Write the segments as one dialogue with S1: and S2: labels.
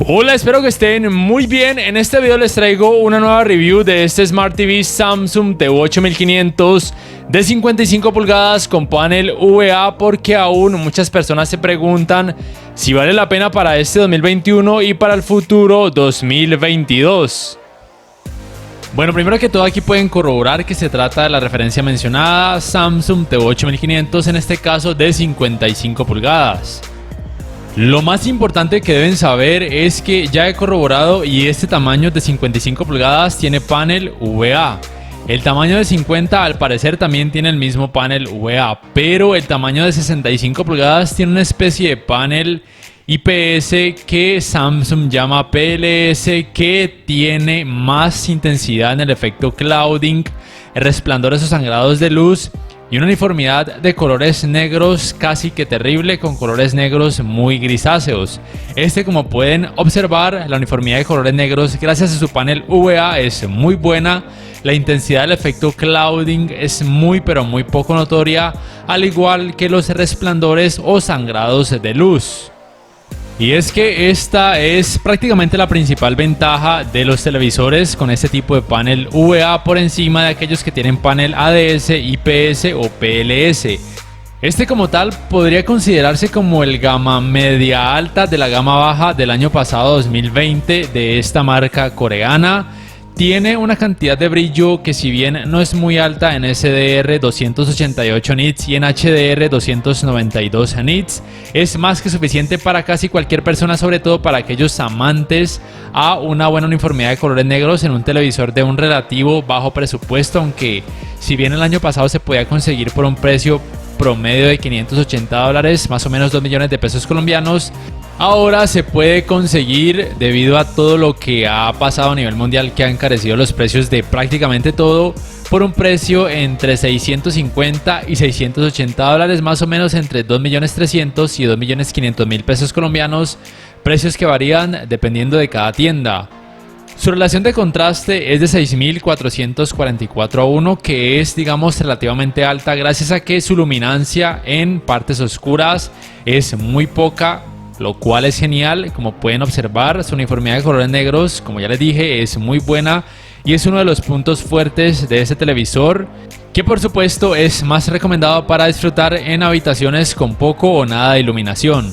S1: Hola, espero que estén muy bien. En este video les traigo una nueva review de este Smart TV Samsung TV8500 de 55 pulgadas con panel VA, porque aún muchas personas se preguntan si vale la pena para este 2021 y para el futuro 2022. Bueno, primero que todo aquí pueden corroborar que se trata de la referencia mencionada, Samsung TV8500, en este caso de 55 pulgadas. Lo más importante que deben saber es que ya he corroborado y este tamaño de 55 pulgadas tiene panel VA. El tamaño de 50 al parecer también tiene el mismo panel VA, pero el tamaño de 65 pulgadas tiene una especie de panel IPS que Samsung llama PLS, que tiene más intensidad en el efecto clouding, resplandores o sangrados de luz y una uniformidad de colores negros casi que terrible, con colores negros muy grisáceos. Como pueden observar, la uniformidad de colores negros gracias a su panel VA es muy buena. La intensidad del efecto clouding es muy pero muy poco notoria, al igual que los resplandores o sangrados de luz. Y es que esta es prácticamente la principal ventaja de los televisores con este tipo de panel VA por encima de aquellos que tienen panel ADS, IPS o PLS. Como tal podría considerarse como el gama media alta de la gama baja del año pasado 2020 de esta marca coreana. Tiene una cantidad de brillo que, si bien no es muy alta, en SDR 288 nits y en HDR 292 nits, es más que suficiente para casi cualquier persona, sobre todo para aquellos amantes a una buena uniformidad de colores negros en un televisor de un relativo bajo presupuesto, aunque si bien el año pasado se podía conseguir por un precio promedio de $580, más o menos 2 millones de pesos colombianos, ahora se puede conseguir, debido a todo lo que ha pasado a nivel mundial, que han encarecido los precios de prácticamente todo, por un precio entre 650 y 680 dólares, más o menos entre 2.300.000 y 2.500.000 pesos colombianos, precios que varían dependiendo de cada tienda. Su relación de contraste es de 6444:1, que es, digamos, relativamente alta gracias a que su luminancia en partes oscuras es muy poca, lo cual es genial. Como pueden observar, su uniformidad de colores negros, como ya les dije, es muy buena y es uno de los puntos fuertes de este televisor, que por supuesto es más recomendado para disfrutar en habitaciones con poco o nada de iluminación.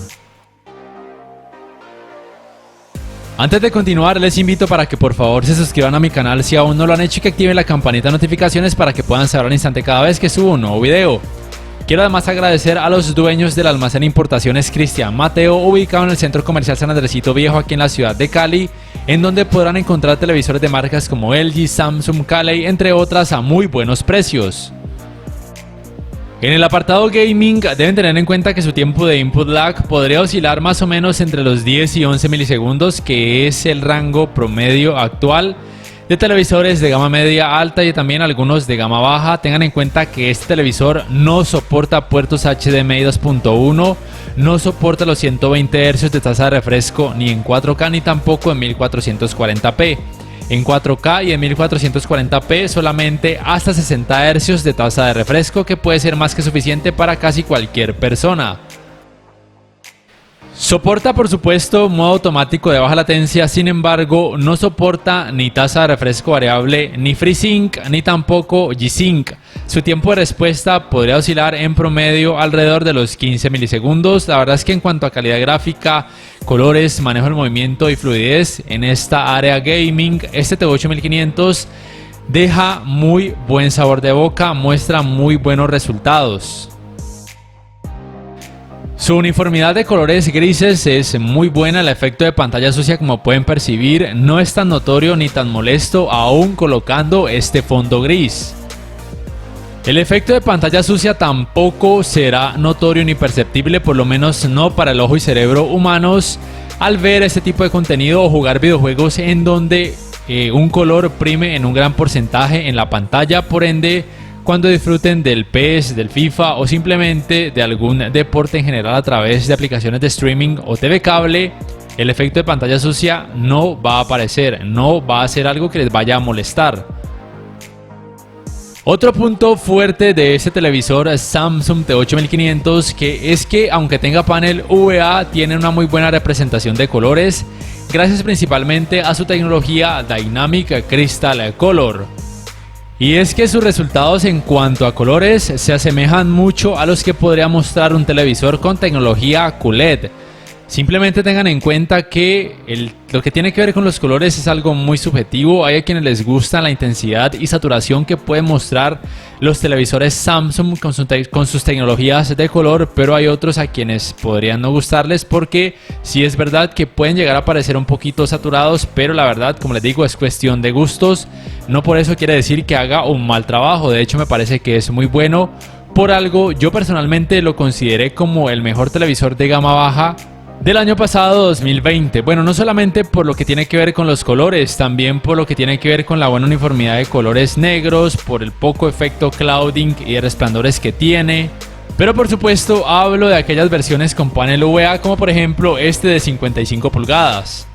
S1: Antes de continuar, les invito para que por favor se suscriban a mi canal si aún no lo han hecho y que activen la campanita de notificaciones para que puedan saber al instante cada vez que subo un nuevo video. Quiero además agradecer a los dueños del almacén Importaciones Cristian Mateo, ubicado en el Centro Comercial San Andresito Viejo, aquí en la ciudad de Cali, en donde podrán encontrar televisores de marcas como LG, Samsung, Caley, entre otras, a muy buenos precios. En el apartado gaming deben tener en cuenta que su tiempo de input lag podría oscilar más o menos entre los 10 y 11 milisegundos, que es el rango promedio actual de televisores de gama media alta y también algunos de gama baja. Tengan en cuenta que este televisor no soporta puertos HDMI 2.1, no soporta los 120 Hz de tasa de refresco ni en 4K ni tampoco en 1440p. En 4K y en 1440p solamente hasta 60 Hz de tasa de refresco, que puede ser más que suficiente para casi cualquier persona. Soporta por supuesto modo automático de baja latencia, sin embargo no soporta ni tasa de refresco variable, ni FreeSync, ni tampoco G-Sync. Su tiempo de respuesta podría oscilar en promedio alrededor de los 15 milisegundos. La verdad es que en cuanto a calidad gráfica, colores, manejo del movimiento y fluidez en esta área gaming, este TV8500 deja muy buen sabor de boca, muestra muy buenos resultados. Su uniformidad de colores grises es muy buena. El efecto de pantalla sucia, como pueden percibir, no es tan notorio ni tan molesto aún colocando este fondo gris. El efecto de pantalla sucia tampoco será notorio ni perceptible, por lo menos no para el ojo y cerebro humanos, al ver este tipo de contenido o jugar videojuegos en donde un color prime en un gran porcentaje en la pantalla. Por ende, cuando disfruten del PES, del FIFA o simplemente de algún deporte en general a través de aplicaciones de streaming o TV cable, el efecto de pantalla sucia no va a aparecer, no va a ser algo que les vaya a molestar. Otro punto fuerte de este televisor Samsung TV8500 es que aunque tenga panel VA, tiene una muy buena representación de colores. gracias principalmente a su tecnología Dynamic Crystal Color. Y es que sus resultados en cuanto a colores se asemejan mucho a los que podría mostrar un televisor con tecnología QLED. Simplemente tengan en cuenta que lo que tiene que ver con los colores es algo muy subjetivo. Hay a quienes les gusta la intensidad y saturación que pueden mostrar los televisores Samsung con sus tecnologías de color, pero hay otros a quienes podrían no gustarles porque sí es verdad que pueden llegar a parecer un poquito saturados, pero la verdad, como les digo, es cuestión de gustos. No por eso quiere decir que haga un mal trabajo, de hecho me parece que es muy bueno. Por algo, yo personalmente lo consideré como el mejor televisor de gama baja del año pasado 2020. Bueno, no solamente por lo que tiene que ver con los colores, también por lo que tiene que ver con la buena uniformidad de colores negros, por el poco efecto clouding y de resplandores que tiene. Pero por supuesto hablo de aquellas versiones con panel UVA, como por ejemplo este de 55 pulgadas.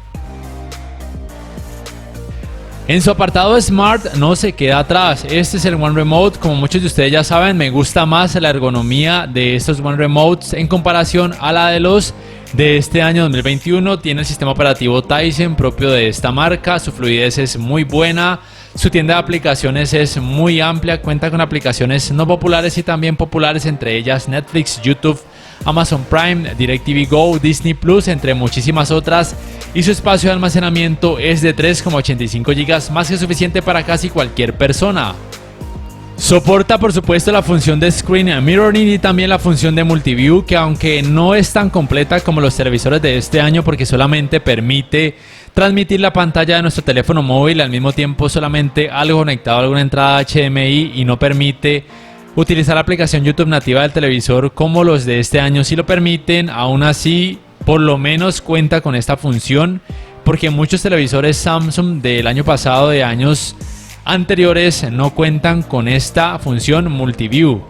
S1: En su apartado Smart no se queda atrás. Este es el One Remote. Como muchos de ustedes ya saben, me gusta más la ergonomía de estos One Remotes en comparación a la de los de este año 2021. Tiene el sistema operativo Tizen propio de esta marca. Su fluidez es muy buena. Su tienda de aplicaciones es muy amplia. Cuenta con aplicaciones no populares y también populares, entre ellas Netflix, YouTube, Amazon Prime, DirecTV Go, Disney Plus, entre muchísimas otras. Y su espacio de almacenamiento es de 3,85 GB, más que suficiente para casi cualquier persona. Soporta por supuesto la función de Screen Mirroring y también la función de Multiview, que aunque no es tan completa como los televisores de este año porque solamente permite transmitir la pantalla de nuestro teléfono móvil, al mismo tiempo solamente algo conectado a alguna entrada HDMI y no permite utilizar la aplicación YouTube nativa del televisor como los de este año sí lo permiten. Aún así, por lo menos cuenta con esta función, porque muchos televisores Samsung del año pasado, de años anteriores, no cuentan con esta función Multiview.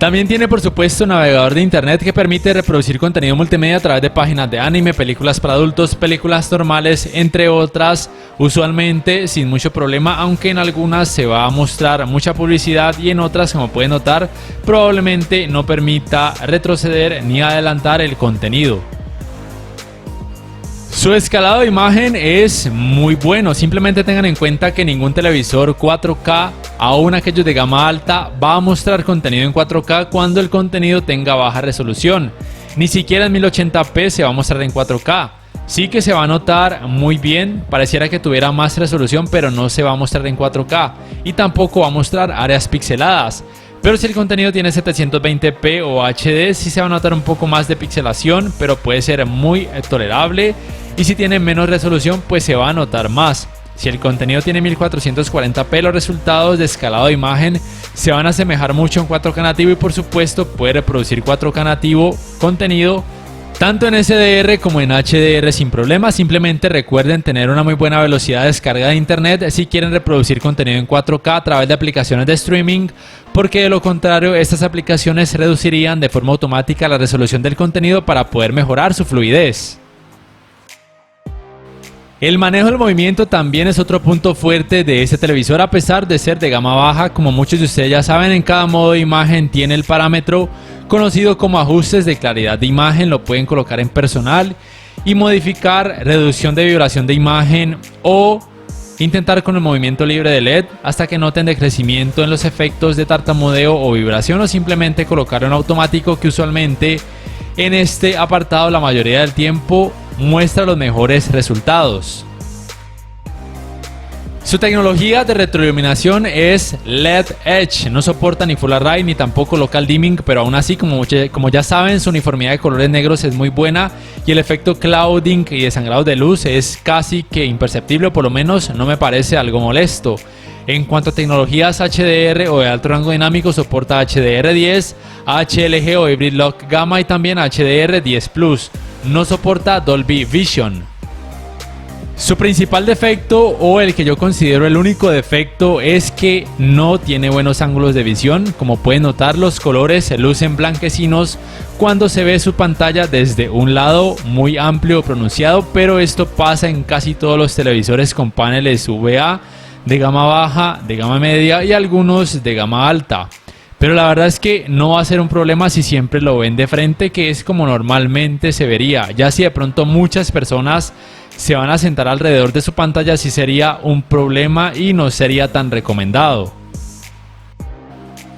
S1: También tiene por supuesto un navegador de internet que permite reproducir contenido multimedia a través de páginas de anime, películas para adultos, películas normales, entre otras, usualmente sin mucho problema, aunque en algunas se va a mostrar mucha publicidad y en otras, como pueden notar, probablemente no permita retroceder ni adelantar el contenido. Su escalado de imagen es muy bueno. Simplemente tengan en cuenta que ningún televisor 4K, aún aquellos de gama alta, va a mostrar contenido en 4K cuando el contenido tenga baja resolución. Ni siquiera en 1080p se va a mostrar en 4K. Sí que se va a notar muy bien, pareciera que tuviera más resolución, pero no se va a mostrar en 4K y tampoco va a mostrar áreas pixeladas. Pero si el contenido tiene 720p o HD, sí se va a notar un poco más de pixelación, pero puede ser muy tolerable. Y si tiene menos resolución, pues se va a notar más. Si el contenido tiene 1440p, los resultados de escalado de imagen se van a asemejar mucho en 4K nativo y por supuesto puede reproducir 4K nativo contenido tanto en SDR como en HDR sin problema. Simplemente recuerden tener una muy buena velocidad de descarga de internet si quieren reproducir contenido en 4K a través de aplicaciones de streaming, porque de lo contrario estas aplicaciones reducirían de forma automática la resolución del contenido para poder mejorar su fluidez. El manejo del movimiento también es otro punto fuerte de este televisor, a pesar de ser de gama baja. Como muchos de ustedes ya saben, en cada modo de imagen tiene el parámetro conocido como ajustes de claridad de imagen. Lo pueden colocar en personal y modificar reducción de vibración de imagen o intentar con el movimiento libre de LED hasta que noten decrecimiento en los efectos de tartamudeo o vibración, o simplemente colocar en automático, que usualmente en este apartado la mayoría del tiempo muestra los mejores resultados. Su tecnología de retroiluminación es LED Edge, no soporta ni Full Array ni tampoco Local Dimming, pero aún así, como ya saben, su uniformidad de colores negros es muy buena y el efecto clouding y desangrado de luz es casi que imperceptible, o por lo menos no me parece algo molesto. En cuanto a tecnologías HDR o de alto rango dinámico, soporta HDR10, HLG o Hybrid Lock Gamma y también HDR10 Plus. No soporta Dolby Vision. Su principal defecto, o el que yo considero el único defecto, es que no tiene buenos ángulos de visión. Como pueden notar, los colores se lucen blanquecinos cuando se ve su pantalla desde un lado muy amplio o pronunciado, pero esto pasa en casi todos los televisores con paneles VA de gama baja, de gama media y algunos de gama alta. Pero la verdad es que no va a ser un problema si siempre lo ven de frente, que es como normalmente se vería. Ya si de pronto muchas personas se van a sentar alrededor de su pantalla, sí sería un problema y no sería tan recomendado.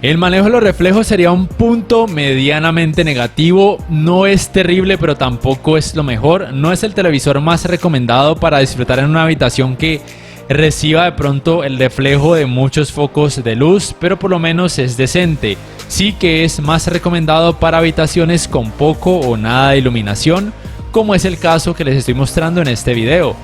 S1: El manejo de los reflejos sería un punto medianamente negativo. No es terrible, pero tampoco es lo mejor. No es el televisor más recomendado para disfrutar en una habitación que reciba de pronto el reflejo de muchos focos de luz, pero por lo menos es decente. Sí que es más recomendado para habitaciones con poco o nada de iluminación, como es el caso que les estoy mostrando en este video.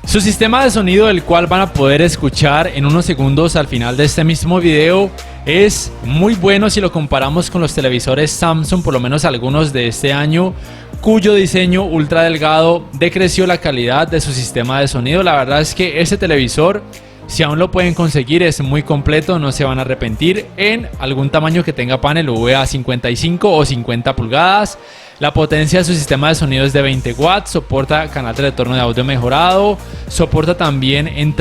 S1: Su sistema de sonido, el cual van a poder escuchar en unos segundos al final de este mismo video, es muy bueno si lo comparamos con los televisores Samsung, por lo menos algunos de este año, cuyo diseño ultra delgado decreció la calidad de su sistema de sonido. La verdad es que ese televisor, si aún lo pueden conseguir, es muy completo, no se van a arrepentir. En algún tamaño que tenga panel VA 55 o 50 pulgadas. La potencia de su sistema de sonido es de 20 watts, soporta canal de retorno de audio mejorado, soporta también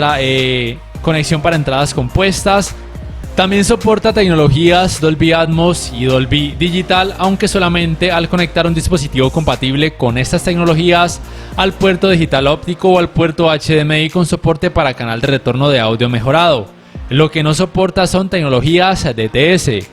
S1: conexión para entradas compuestas. También soporta tecnologías Dolby Atmos y Dolby Digital, aunque solamente al conectar un dispositivo compatible con estas tecnologías al puerto digital óptico o al puerto HDMI con soporte para canal de retorno de audio mejorado. Lo que no soporta son tecnologías DTS.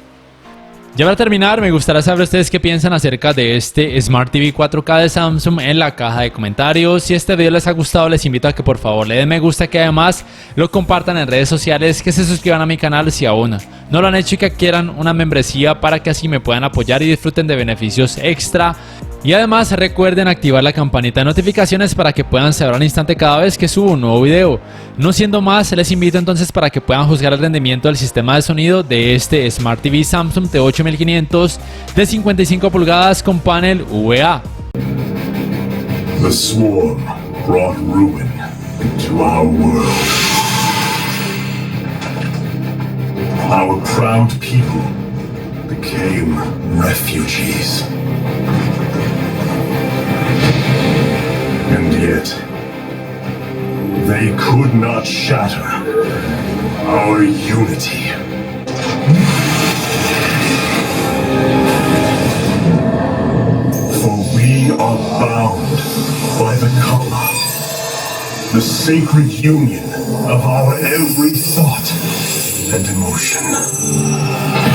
S1: Ya para terminar, me gustaría saber ustedes qué piensan acerca de este Smart TV 4K de Samsung en la caja de comentarios. Si este video les ha gustado, les invito a que por favor le den me gusta, que además lo compartan en redes sociales, que se suscriban a mi canal si aún no lo han hecho y que quieran una membresía para que así me puedan apoyar y disfruten de beneficios extra. Y además recuerden activar la campanita de notificaciones para que puedan saber al instante cada vez que subo un nuevo video. No siendo más, les invito entonces para que puedan juzgar el rendimiento del sistema de sonido de este Smart TV Samsung T8500 de 55 pulgadas con panel VA.
S2: The swarm brought ruin to our world. Our proud people became refugees. And yet, they could not shatter our unity. For we are bound by the color, the sacred union of our every thought and emotion.